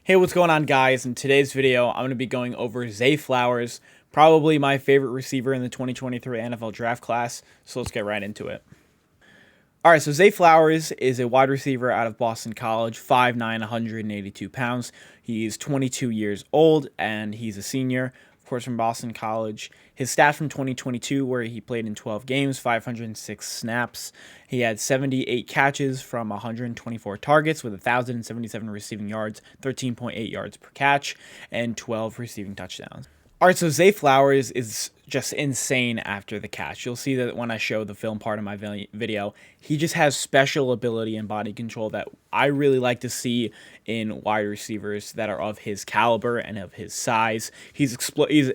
Hey, what's going on, guys? In today's video, I'm going to be going over Zay Flowers, probably my favorite receiver in the 2023 NFL draft class, so let's get right into it. All right, so Zay Flowers is a wide receiver out of Boston College, 5'9", 182 pounds. He's 22 years old, and he's a senior, of course, from Boston College. His stats from 2022, where he played in 12 games, 506 snaps. He had 78 catches from 124 targets with 1,077 receiving yards, 13.8 yards per catch, and 12 receiving touchdowns. All right, so Zay Flowers is just insane after the catch. You'll see that when I show the film part of my video, he just has special ability and body control that I really like to see in wide receivers that are of his caliber and of his size. He's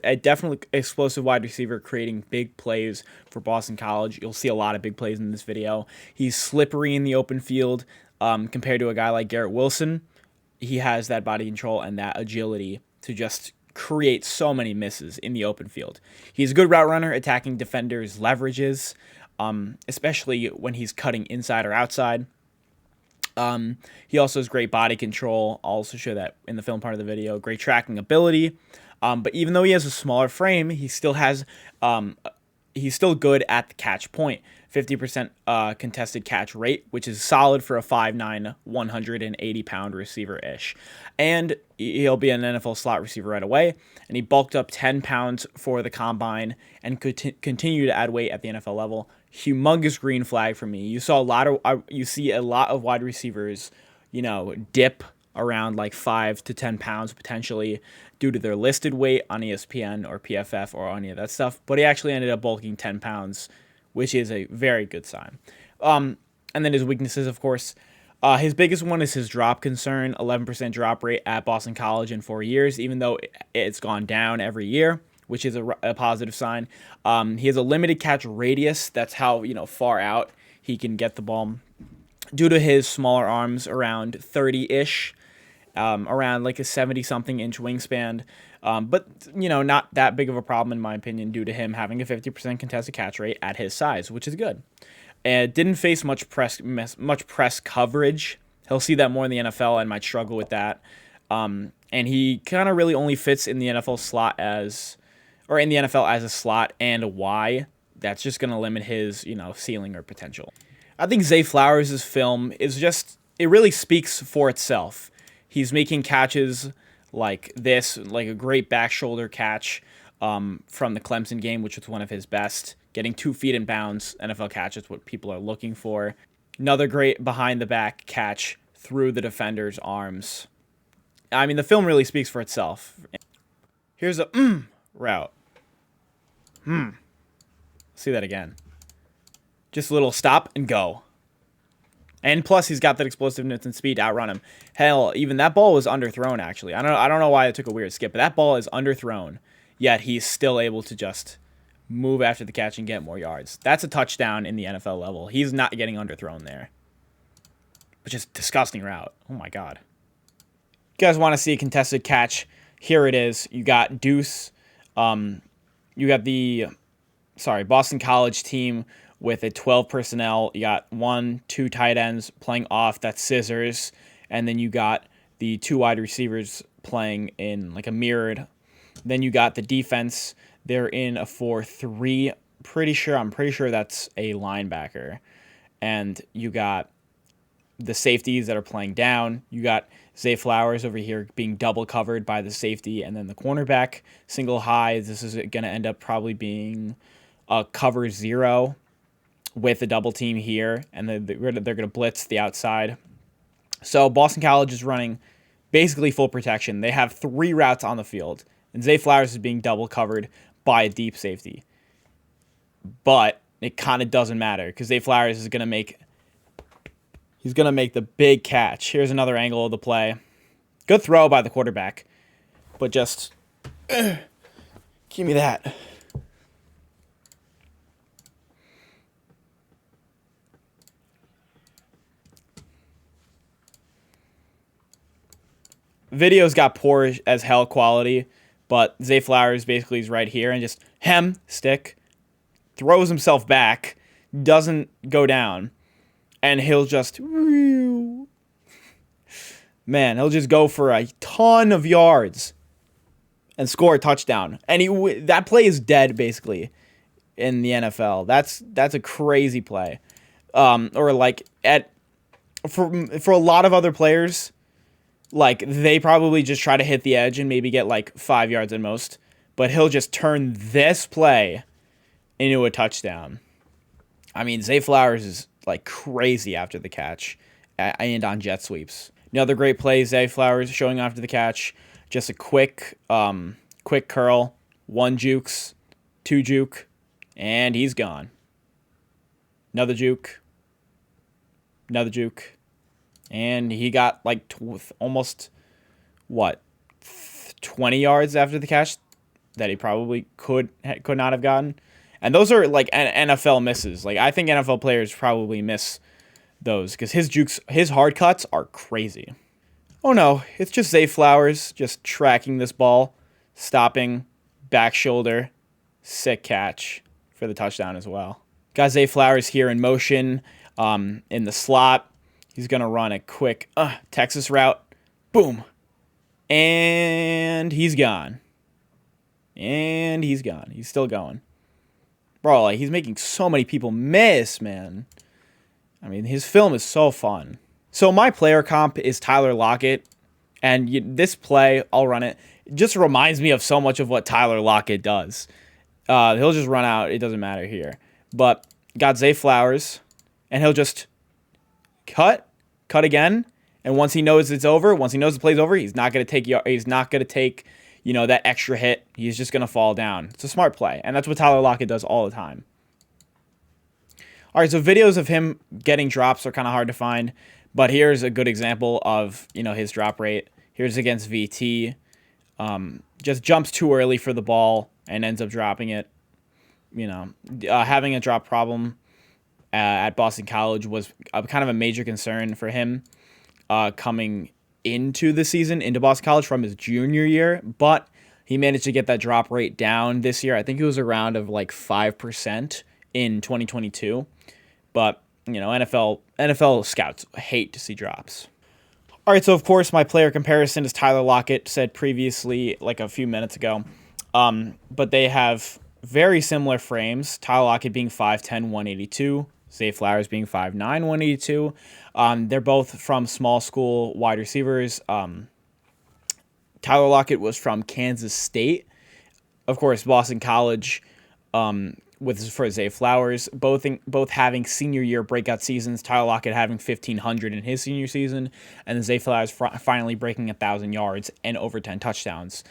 a definitely explosive wide receiver, creating big plays for Boston College. You'll see a lot of big plays in this video. He's slippery in the open field compared to a guy like Garrett Wilson. He has that body control and that agility to just create so many misses in the open field. He's a good route runner, attacking defenders' leverages, especially when he's cutting inside or outside. He also has great body control. I'll also show that in the film part of the video. Great tracking ability. But even though he has a smaller frame, he still has he's still good at the catch point. 50% contested catch rate, which is solid for a 5'9", 180-pound receiver-ish. And he'll be an NFL slot receiver right away. And he bulked up 10 pounds for the combine and could continue to add weight at the NFL level. Humongous green flag for me. You see a lot of wide receivers, dip around like 5 to 10 pounds potentially due to their listed weight on ESPN or PFF or any of that stuff. But he actually ended up bulking 10 pounds, which is a very good sign. And then his weaknesses, of course. His biggest one is his drop concern, 11% drop rate at Boston College in 4 years, even though it's gone down every year, which is a positive sign. He has a limited catch radius. That's how far out he can get the ball. Due to his smaller arms, around 30-ish, around like a 70-something inch wingspan. But, not that big of a problem in my opinion due to him having a 50% contested catch rate at his size, which is good. And didn't face much press coverage. He'll see that more in the NFL and might struggle with that. And he kind of really only fits in the NFL in the NFL as a slot and a Y. That's just going to limit his, ceiling or potential. I think Zay Flowers' film is it really speaks for itself. He's making catches like this, like a great back shoulder catch from the Clemson game, which was one of his best. Getting 2 feet in bounds, NFL catch is what people are looking for. Another great behind the back catch through the defender's arms. I mean, the film really speaks for itself. Here's a route. See that again. Just a little stop and go. And plus, he's got that explosiveness and speed to outrun him. Hell, even that ball was underthrown, actually. I don't know why it took a weird skip, but that ball is underthrown. Yet he's still able to just move after the catch and get more yards. That's a touchdown in the NFL level. He's not getting underthrown there. Which is a disgusting route. Oh, my God. You guys want to see a contested catch? Here it is. You got Deuce. You got the Boston College team with a 12 personnel. You got 2 tight ends playing off. That's scissors. And then you got the 2 wide receivers playing in like a mirrored. Then you got the defense. They're in a 4-3. I'm pretty sure that's a linebacker. And you got the safeties that are playing down. You got Zay Flowers over here being double covered by the safety and then the cornerback single high. This is going to end up probably being a cover 0 with a double team here, and then they're going to blitz the outside. So Boston College is running basically full protection. They have 3 routes on the field, and Zay Flowers is being double covered by a deep safety. But it kind of doesn't matter because Zay Flowers is going to make the big catch. Here's another angle of the play. Good throw by the quarterback, but just give me that. Video's got poor as hell quality, but Zay Flowers basically is right here and just stick, throws himself back, doesn't go down, and he'll just Man, he'll just go for a ton of yards and score a touchdown. And that play is dead basically in the NFL. That's a crazy play. Or like for a lot of other players, like they probably just try to hit the edge and maybe get like 5 yards at most, but he'll just turn this play into a touchdown. I mean, Zay Flowers is like crazy after the catch and on jet sweeps. Another great play, Zay Flowers showing after the catch. Just a quick curl, one jukes, two juke, and he's gone. Another juke, and he got like almost 20 yards after the catch that he probably could not have gotten. And those are like NFL misses. Like I think NFL players probably miss those because his hard cuts are crazy. Oh no, it's just Zay Flowers just tracking this ball, stopping, back shoulder, sick catch for the touchdown as well. Got Zay Flowers here in motion, in the slot. He's gonna run a quick Texas route, boom, and he's gone. He's still going. Bro, like, he's making so many people miss, man. I mean, his film is so fun. So my player comp is Tyler Lockett, and this play, I'll run it. It just reminds me of so much of what Tyler Lockett does. He'll just run out. It doesn't matter here. But got Zay Flowers, and he'll just cut again. And once he knows it's over, once he knows the play's over, he's not gonna take that extra hit. He's just gonna fall down. It's a smart play, and that's what Tyler Lockett does all the time. All right, so videos of him getting drops are kind of hard to find, but here's a good example of his drop rate. Here's against VT. Just jumps too early for the ball and ends up dropping it. Having a drop problem at Boston College was kind of a major concern for him coming into the season, into Boston College from his junior year, but he managed to get that drop rate down this year. I think it was around of like 5% in 2022, but NFL scouts hate to see drops. All right, so of course my player comparison is Tyler Lockett, said previously like a few minutes ago, but they have very similar frames. Tyler Lockett being 5'10", 182. Zay Flowers being 5'9", 182. They're both from small school wide receivers. Tyler Lockett was from Kansas State. Of course, Boston College for Zay Flowers, both having senior year breakout seasons. Tyler Lockett having 1,500 in his senior season, and then Zay Flowers finally breaking 1,000 yards and over 10 touchdowns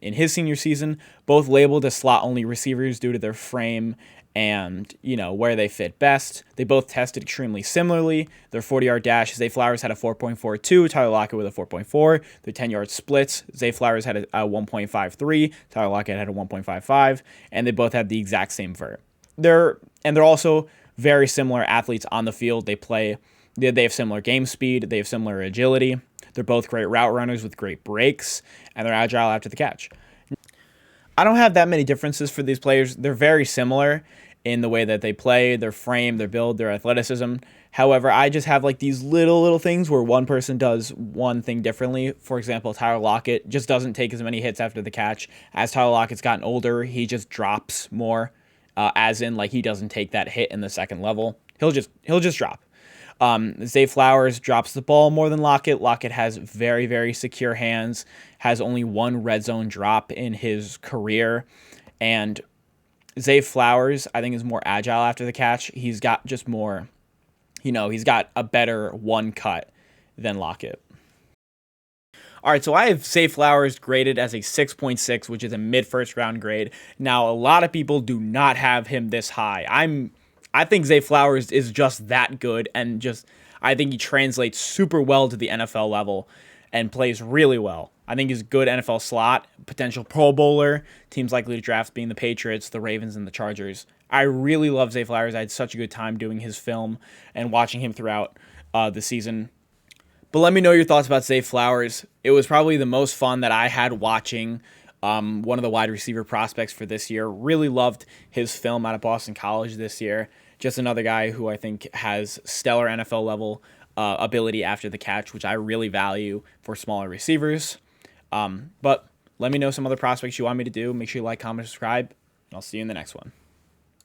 in his senior season. Both labeled as slot-only receivers due to their frame and where they fit best. They both tested extremely similarly. Their 40-yard dash, Zay Flowers had a 4.42, Tyler Lockett with a 4.4. Their 10-yard splits, Zay Flowers had a 1.53, Tyler Lockett had a 1.55, and they both had the exact same vert. They're also very similar athletes on the field. They have similar game speed, they have similar agility. They're both great route runners with great breaks, and they're agile after the catch. I don't have that many differences for these players. They're very similar in the way that they play, their frame, their build, their athleticism. However, I just have like these little things where one person does one thing differently. For example, Tyler Lockett just doesn't take as many hits after the catch. As Tyler Lockett's gotten older, he just drops more, as in like he doesn't take that hit in the second level. He'll just drop. Zay Flowers drops the ball more than Lockett. Lockett has very, very secure hands, has only one red zone drop in his career. And Zay Flowers, I think, is more agile after the catch. He's got just more, he's got a better one cut than Lockett. All right, so I have Zay Flowers graded as a 6.6, which is a mid-first round grade. Now, a lot of people do not have him this high. I think Zay Flowers is just that good, and I think he translates super well to the NFL level and plays really well. I think he's a good NFL slot, potential Pro Bowler, teams likely to draft being the Patriots, the Ravens, and the Chargers. I really love Zay Flowers. I had such a good time doing his film and watching him throughout the season. But let me know your thoughts about Zay Flowers. It was probably the most fun that I had watching one of the wide receiver prospects for this year. Really loved his film out of Boston College this year. Just another guy who I think has stellar NFL level ability after the catch, which I really value for smaller receivers. But let me know some other prospects you want me to do. Make sure you like, comment, subscribe, and I'll see you in the next one.